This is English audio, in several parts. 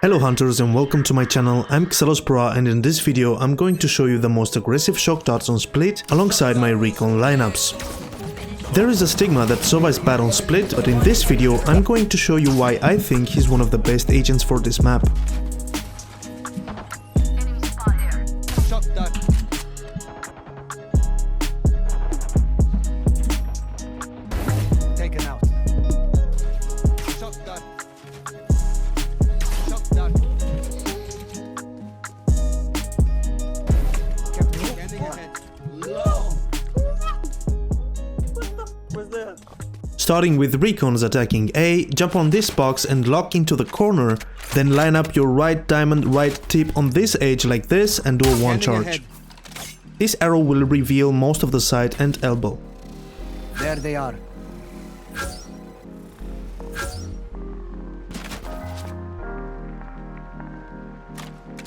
Hello hunters and welcome to my channel. I'm Xalospora and in this video I'm going to show you the most aggressive shock darts on split alongside my recon lineups. There is a stigma that Sova is bad on split, but in this video I'm going to show you why I think he's one of the best agents for this map. Taken out. Shockdart. Shockdart. Kept standing ahead. Low. What's that? Starting with Recons attacking A, jump on this box and lock into the corner, then line up your right diamond right tip on this edge like this and do a one charge. This arrow will reveal most of the side and elbow. There they are.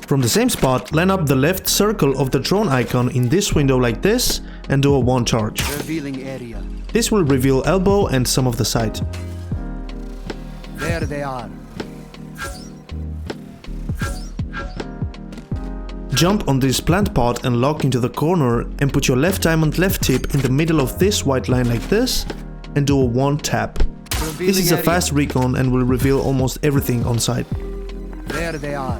From the same spot, line up the left circle of the drone icon in this window like this and do a one charge. Revealing area. This will reveal elbow and some of the side. There they are. Jump on this plant pot and lock into the corner and put your left diamond left tip in the middle of this white line like this and do a one tap. This is a fast recon and will reveal almost everything on site. There they are.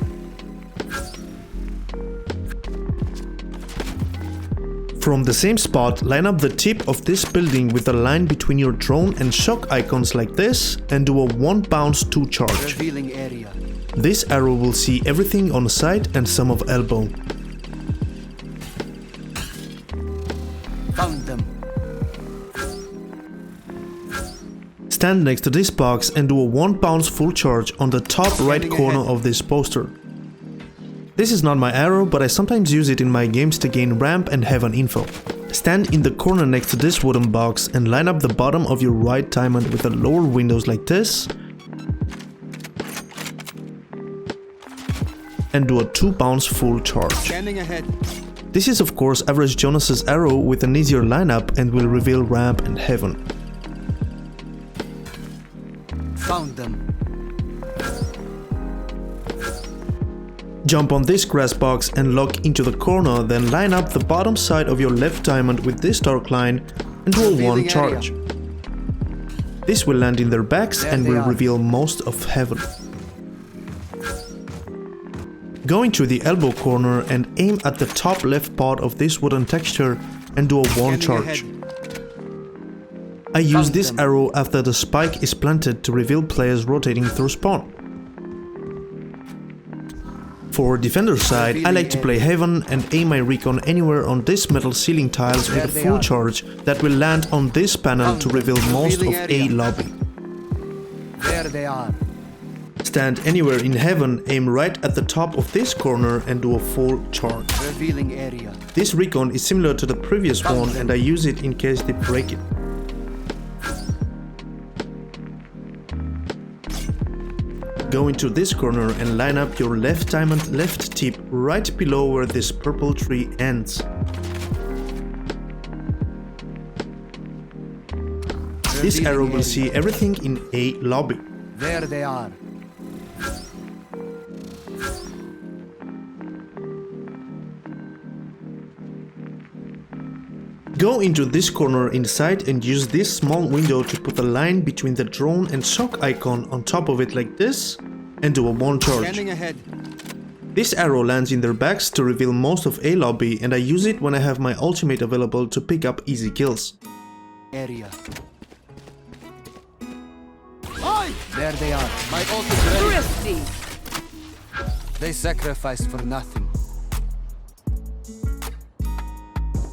From the same spot, line up the tip of this building with a line between your drone and shock icons like this and do a one bounce two charge. Revealing area. This arrow will see everything on side and some of elbow. Found them. Stand next to this box and do a one bounce full charge on the top right corner of this poster. This is not my arrow, but I sometimes use it in my games to gain ramp and heaven info. Stand in the corner next to this wooden box and line up the bottom of your right diamond with the lower windows like this and do a two bounce full charge. Standing ahead. This is of course average Jonas's arrow with an easier lineup and will reveal ramp and heaven. Found them. Jump on this grass box and lock into the corner, then line up the bottom side of your left diamond with this dark line and do a one charge. This will land in their backs and will reveal most of heaven. Go into the elbow corner and aim at the top left part of this wooden texture and do a one charge. I use this arrow after the spike is planted to reveal players rotating through spawn. For defender side, I like to play heaven and aim my recon anywhere on this metal ceiling tiles with a full charge that will land on this panel to reveal most of A lobby. There they are. Stand anywhere in heaven, aim right at the top of this corner and do a full charge. Revealing area. This recon is similar to the previous one and I use it in case they break it. Go into this corner and line up your left diamond left tip right below where this purple tree ends. This arrow will see everything in A lobby. There they are. Go into this corner inside and use this small window to put a line between the drone and shock icon on top of it like this and do a one charge. Standing ahead. This arrow lands in their backs to reveal most of A lobby and I use it when I have my ultimate available to pick up easy kills. Area. There they are. My ult is ready. They sacrificed for nothing.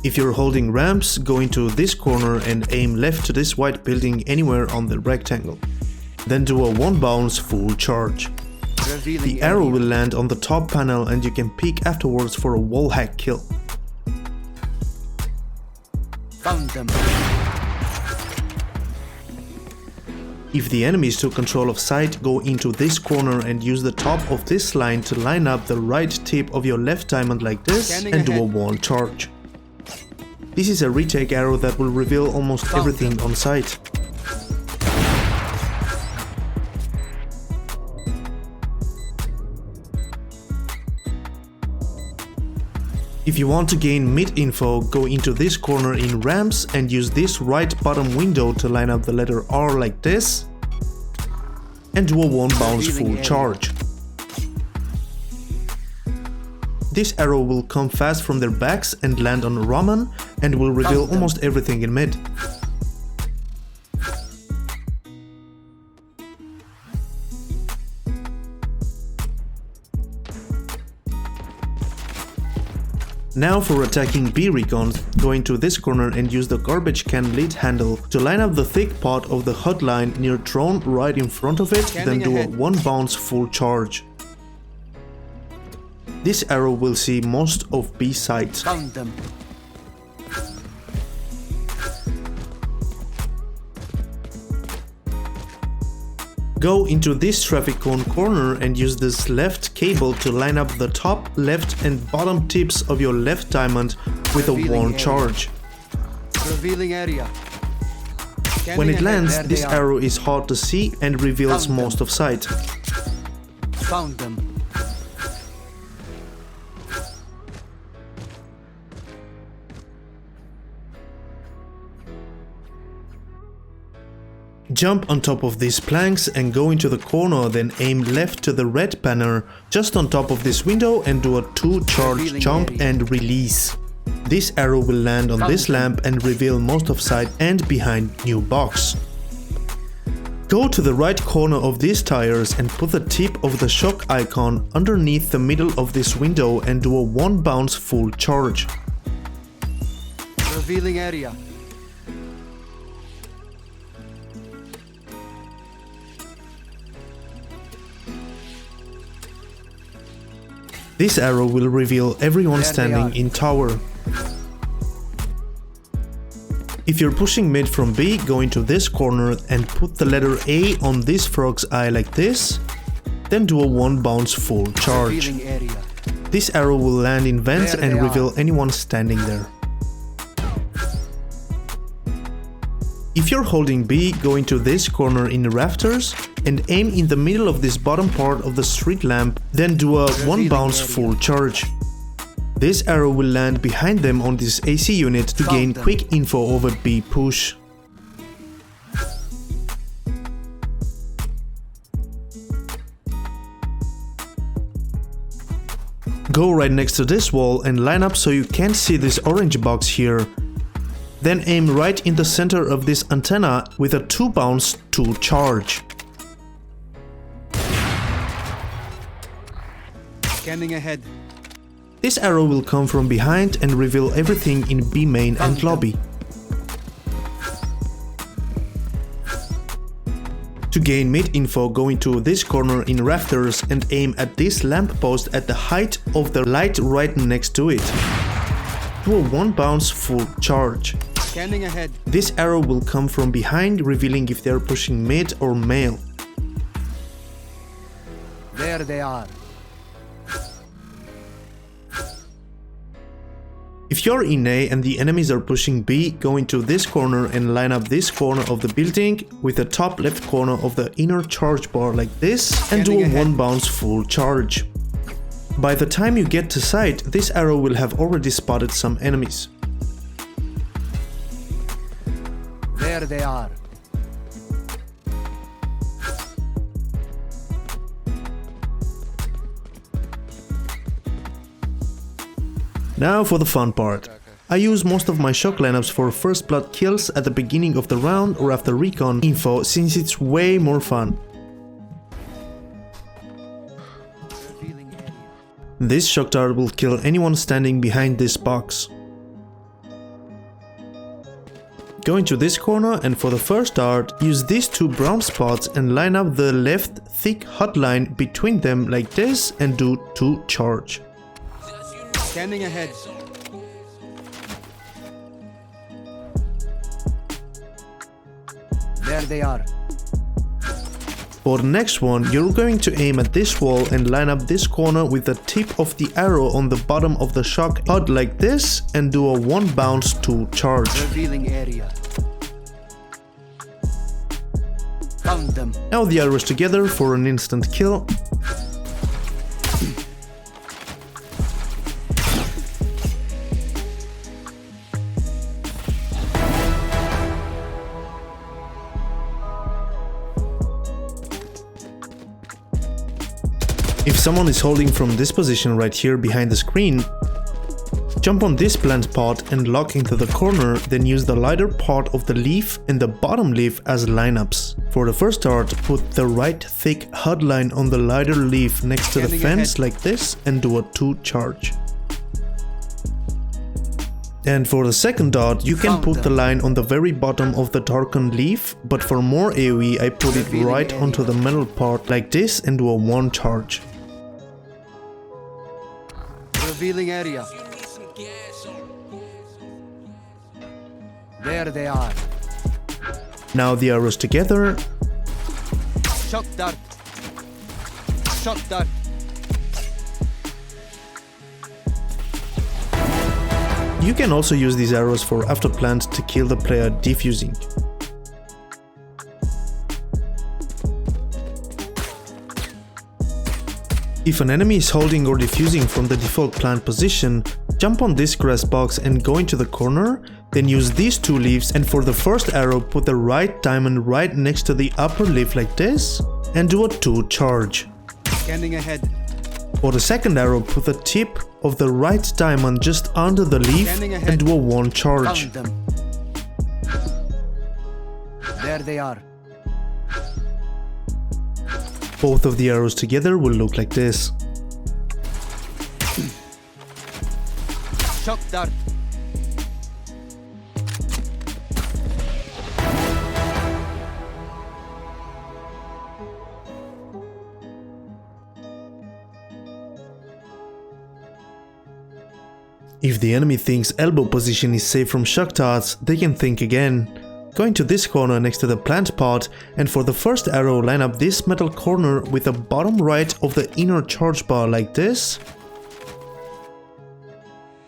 If you're holding ramps, go into this corner and aim left to this white building anywhere on the rectangle. Then do a one bounce full charge. The arrow will land on the top panel and you can peek afterwards for a wall hack kill. Found them. If the enemies took control of site, go into this corner and use the top of this line to line up the right tip of your left diamond like this and do a one charge. This is a retake arrow that will reveal almost everything on site. If you want to gain mid info, go into this corner in ramps and use this right bottom window to line up the letter R like this and do a 1 bounce full charge. This arrow will come fast from their backs and land on Raman and will reveal almost everything in mid. Now for attacking B recons, go into this corner and use the garbage can lead handle to line up the thick part of the hotline near drone right in front of it, then do a 1 bounce full charge. This arrow will see most of B sites. Found them. Go into this traffic cone corner and use this left cable to line up the top, left and bottom tips of your left diamond with a 1 charge. Revealing area. When it lands, this arrow is hard to see and reveals most of sight. Found them. Jump on top of these planks and go into the corner, then aim left to the red banner just on top of this window and do a 2 charge jump and release. This arrow will land on this lamp and reveal most of sight and behind new box. Go to the right corner of these tires and put the tip of the shock icon underneath the middle of this window and do a 1 bounce full charge. Revealing area. This arrow will reveal everyone standing in tower. If you're pushing mid from B, go into this corner and put the letter A on this frog's eye like this, then do a 1 bounce full charge. This arrow will land in vents and reveal anyone standing there. If you're holding B, go into this corner in the rafters and aim in the middle of this bottom part of the street lamp, then do a 1 bounce full charge. This arrow will land behind them on this AC unit to gain quick info over B push. Go right next to this wall and line up so you can't see this orange box here. Then aim right in the center of this antenna with a 2 bounce 2 charge. Scanning ahead. This arrow will come from behind and reveal everything in B main and lobby. To gain mid info, go into this corner in rafters and aim at this lamp post at the height of the light right next to it. Do a 1 bounce full charge. Scanning ahead. This arrow will come from behind, revealing if they are pushing mid or male. There they are. If you're in A and the enemies are pushing B, go into this corner and line up this corner of the building with the top left corner of the inner charge bar like this and do a 1 bounce full charge. By the time you get to sight, this arrow will have already spotted some enemies. There they are. Now for the fun part. I use most of my shock lineups for first blood kills at the beginning of the round or after recon info, since it's way more fun. This Shockdart will kill anyone standing behind this box. Go into this corner and for the first dart, use these 2 brown spots and line up the left thick hotline between them like this and do 2 charge. Scanning ahead. There they are. For the next one, you're going to aim at this wall and line up this corner with the tip of the arrow on the bottom of the shock HUD like this and do a 1 bounce 2 charge. Revealing area. Found them. Now the arrows together for an instant kill. If someone is holding from this position right here behind the screen, jump on this plant pot and lock into the corner, then use the lighter part of the leaf and the bottom leaf as lineups. For the first dart, put the right thick HUD line on the lighter leaf next to the fence like this and do a 2 charge. And for the second dart, you can put the line on the very bottom of the darkened leaf, but for more AoE I put it right onto the metal part like this and do a 1 charge. Revealing area. There they are. Now the arrows together. Shockdart. Shockdart. You can also use these arrows for Afterplant to kill the player defusing. If an enemy is holding or defusing from the default plant position, jump on this grass box and go into the corner, then use these 2 leaves, and for the first arrow put the right diamond right next to the upper leaf like this and do a 2 charge. Scanning ahead. For the second arrow, put the tip of the right diamond just under the leaf and do a 1 charge. Found them. There they are. Both of the arrows together will look like this. Shockdart. If the enemy thinks elbow position is safe from Shockdarts, they can think again. Go into this corner next to the plant pot, and for the first arrow line up this metal corner with the bottom right of the inner charge bar like this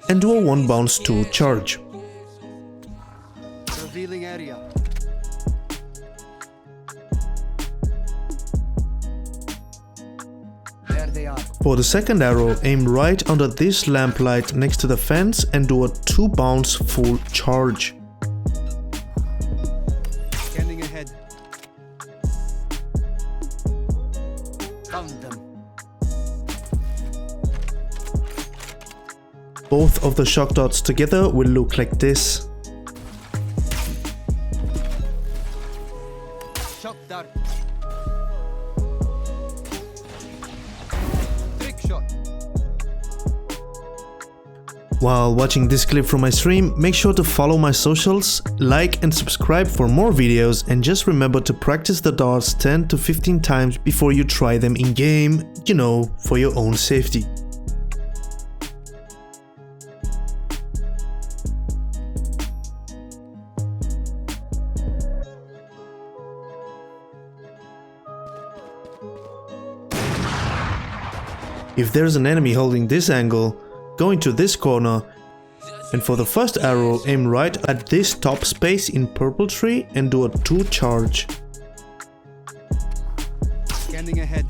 and do a 1 bounce 2 charge. Revealing area. There they are. For the second arrow, aim right under this lamplight next to the fence and do a 2 bounce full charge. Scanning ahead. Found them. Both of the shock darts together will look like this. Shockdart. Trick shot. While watching this clip from my stream, make sure to follow my socials, like and subscribe for more videos, and just remember to practice the darts 10 to 15 times before you try them in game, you know, for your own safety. If there's an enemy holding this angle, go into this corner, and for the first arrow aim right at this top space in purple tree and do a 2 charge. Scanning ahead.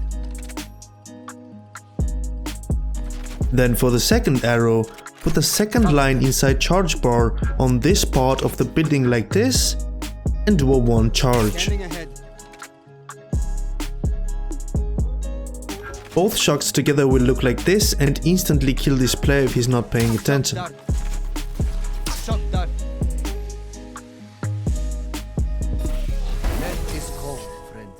Then for the second arrow, put the second line inside charge bar on this part of the building like this and do a 1 charge. Scanning ahead. Both shots together will look like this and instantly kill this player if he's not paying attention. Shockdart. That is cold, friend.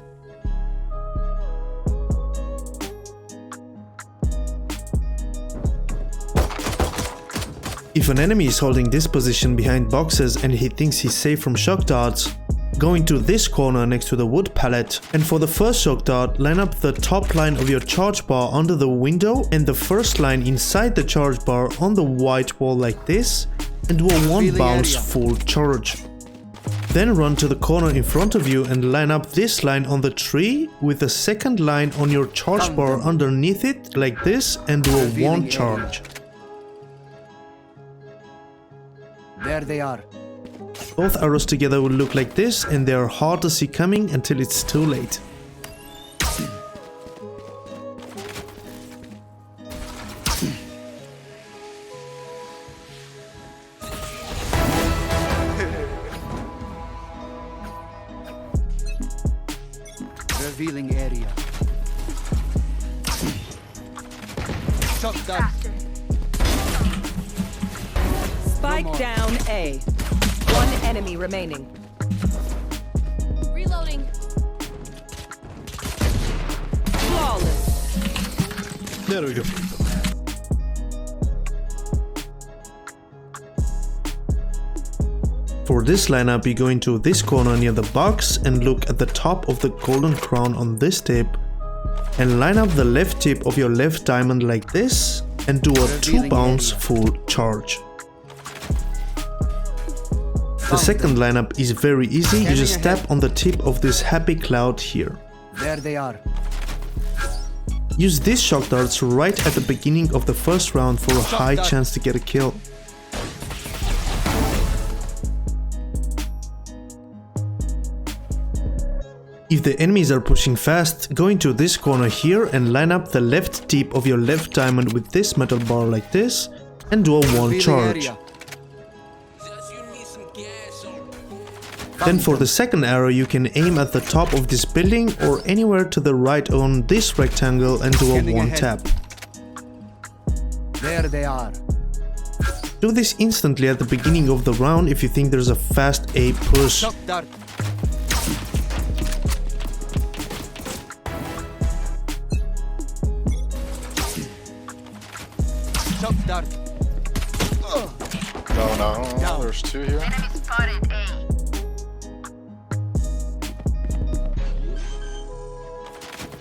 If an enemy is holding this position behind boxes and he thinks he's safe from shock darts, go into this corner next to the wood pallet, and for the first shock dart, line up the top line of your charge bar under the window and the first line inside the charge bar on the white wall like this and do a 1 bounce full charge. Then run to the corner in front of you and line up this line on the tree with the second line on your charge bar underneath it like this and do a 1 charge. There they are. Both arrows together will look like this and they are hard to see coming until it's too late. Revealing area. Shockdart. Spike down A. One enemy remaining. Reloading. Flawless. There we go. For this lineup, you go into this corner near the box and look at the top of the golden crown on this tip and line up the left tip of your left diamond like this and do a 2 bounce full charge. The second lineup is very easy, you just tap on the tip of this happy cloud here. There they are. Use these shock darts right at the beginning of the first round for a high chance to get a kill. If the enemies are pushing fast, go into this corner here and line up the left tip of your left diamond with this metal bar like this and do a 1 charge. Then for the second arrow you can aim at the top of this building or anywhere to the right on this rectangle and do a 1 tap. There they are. Do this instantly at the beginning of the round if you think there's a fast A push. Shockdart. Shockdart. No, there's 2 here.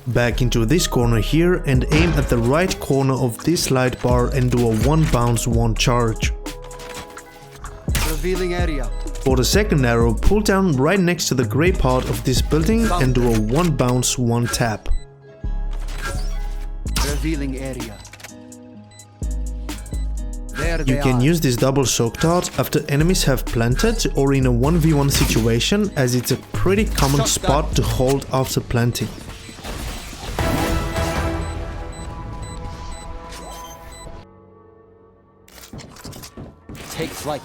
Back into this corner here and aim at the right corner of this light bar and do a 1 bounce 1 charge. Revealing area. For the second arrow, pull down right next to the grey part of this building and do a 1 bounce 1 tap. Revealing area. There they You can are. use this double shock dart after enemies have planted or in a 1v1 situation, as it's a pretty common spot to hold after planting. Take flight.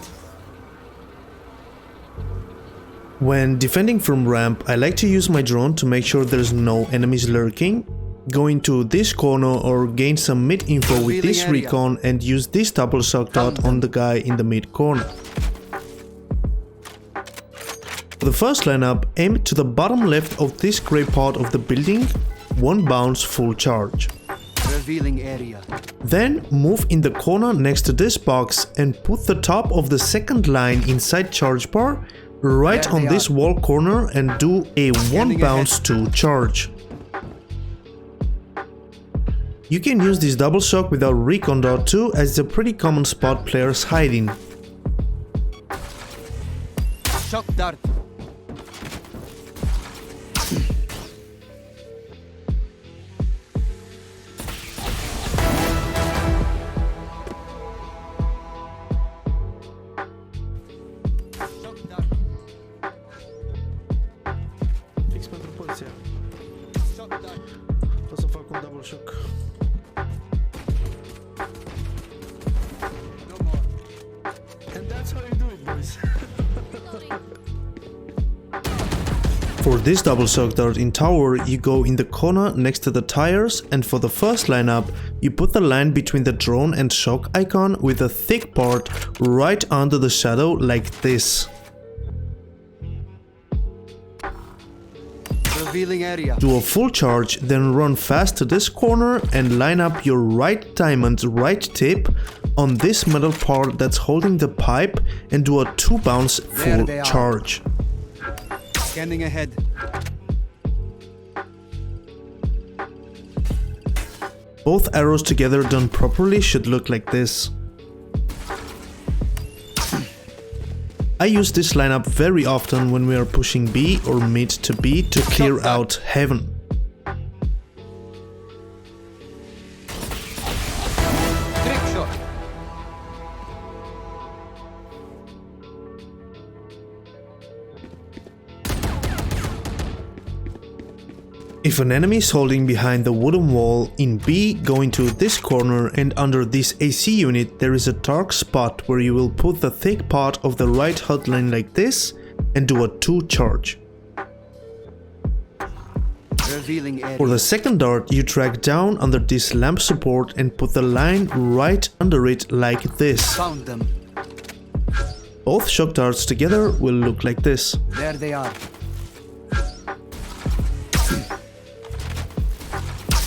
When defending from ramp, I like to use my drone to make sure there's no enemies lurking. Go into this corner or gain some mid info with this recon and use this double shock dart on the guy in the mid corner. For the first lineup, aim to the bottom left of this grey part of the building, 1 bounce full charge. Revealing area. Then move in the corner next to this box and put the top of the second line inside charge bar right on this wall corner and do a 1 bounce 2 charge. You can use this double shock without recon dart too, as it's a pretty common spot players hide in. Shockdart. Fix pentru poziția. O să fac un double shock. And that's how you do it, boys. For this double shock dart in tower, you go in the corner next to the tires, and for the first lineup, you put the line between the drone and shock icon with a thick part right under the shadow like this. Revealing area. Do a full charge, then run fast to this corner and line up your right diamond right tip on this metal part that's holding the pipe and do a 2 bounce full charge. Scanning ahead. Both arrows together done properly should look like this. I use this lineup very often when we are pushing B or mid to B to clear out heaven. Trick shot. If an enemy is holding behind the wooden wall in B, go into this corner and under this AC unit there is a dark spot where you will put the thick part of the right HUD line like this and do a 2 charge. Revealing area. For the second dart, you drag down under this lamp support and put the line right under it like this. Found them. Both shock darts together will look like this. There they are.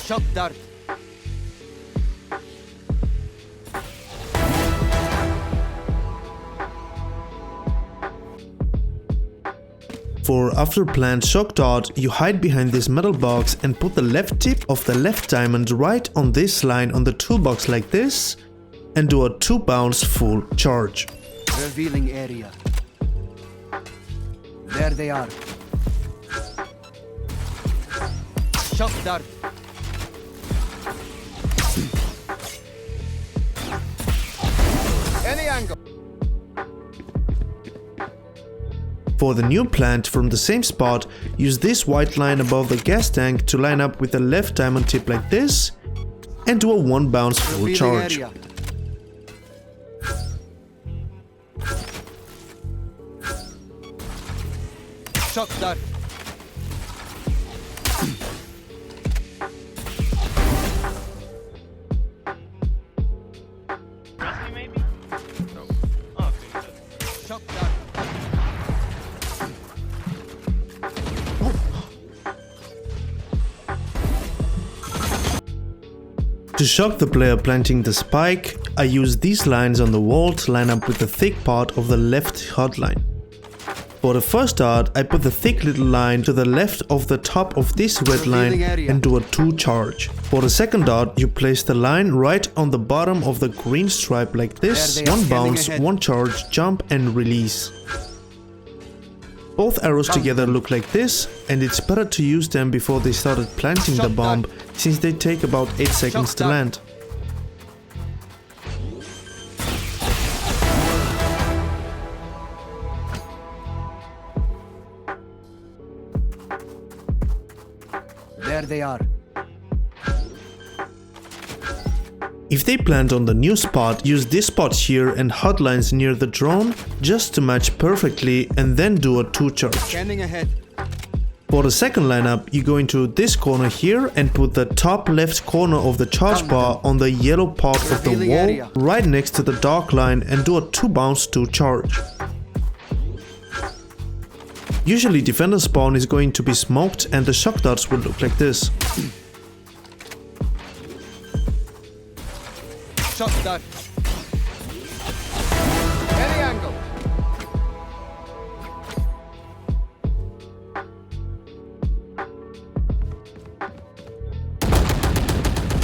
Shockdart. For Afterplant Shockdart, you hide behind this metal box and put the left tip of the left diamond right on this line on the toolbox like this and do a 2 bounce full charge. Revealing area. There they are. Shockdart. Any angle. For the new plant from the same spot, use this white line above the gas tank to line up with the left diamond tip like this and do a 1 bounce full Revealing charge. area. Shockdart. Maybe? No. Oh, okay. Shockdart. To shock the player planting the spike, I use these lines on the wall to line up with the thick part of the left hotline. For the first dart, I put the thick little line to the left of the top of this red line and do a 2 charge. For the second dart, you place the line right on the bottom of the green stripe like this, 1 bounce, 1 charge, jump and release. Both arrows together look like this, and it's better to use them before they started planting the bomb, since they take about 8 seconds to land. There they are. If they plant on the new spot, use this spot here and hotlines near the drone just to match perfectly and then do a 2 charge. Scanning ahead. For the second lineup, you go into this corner here and put the top left corner of the charge bar on the yellow part of the Revealing wall area. right next to the dark line and do a 2 bounce 2 charge. Usually defender spawn is going to be smoked and the shock darts will look like this. Shockdart. Any angle.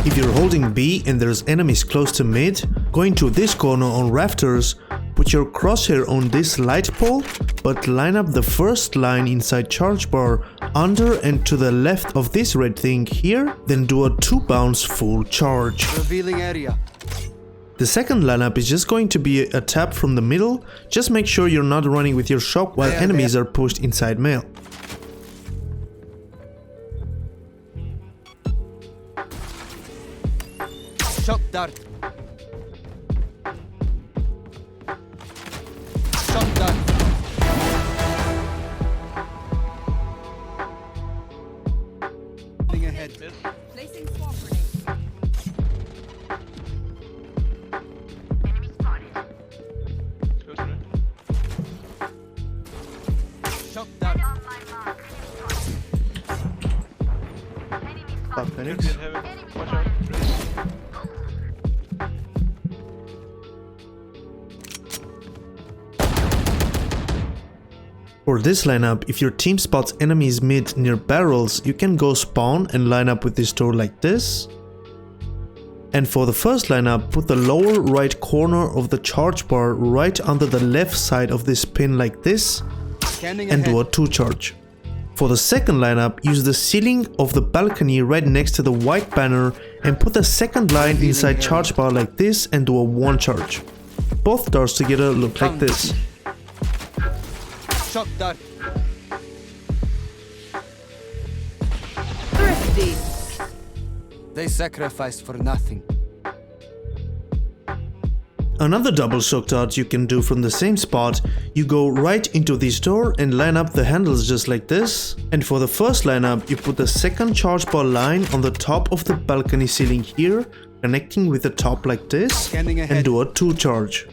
If you're holding B and there's enemies close to mid, go into this corner on rafters, put your crosshair on this light pole, but line up the first line inside charge bar under and to the left of this red thing here, then do a 2 bounce full charge. Revealing area. The second lineup is just going to be a tap from the middle, just make sure you're not running with your shock while enemies are pushed inside mail. Shockdart. Shockdart. Moving ahead. Placing swamp grenade. Close to it. Shockdart. Phoenix. Didn't have it. Watch out. Race. For this lineup, if your team spots enemies mid near barrels, you can go spawn and line up with this door like this. And for the first lineup, put the lower right corner of the charge bar right under the left side of this pin like this Scanning and ahead. do a 2 charge. For the second lineup, use the ceiling of the balcony right next to the white banner and put the second line inside charge bar like this and do a 1 charge. Both darts together look like this. Shockdart. Thrifty. They sacrificed for nothing. Another double shock dart you can do from the same spot, you go right into this door and line up the handles just like this. And for the first lineup, you put the second charge ball line on the top of the balcony ceiling here, connecting with the top like this, and do a 2 charge.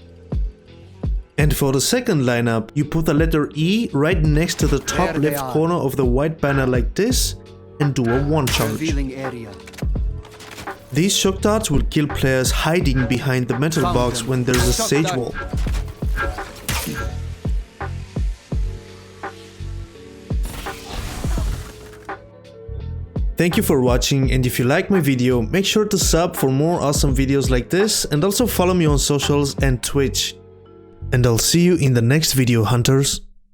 And for the second lineup, you put the letter E right next to the top left corner of the white banner like this, and do a 1 charge. These shock darts will kill players hiding behind the metal box when there's a sage wall. Thank you for watching, and if you like my video, make sure to sub for more awesome videos like this, and also follow me on socials and Twitch. And I'll see you in the next video, hunters.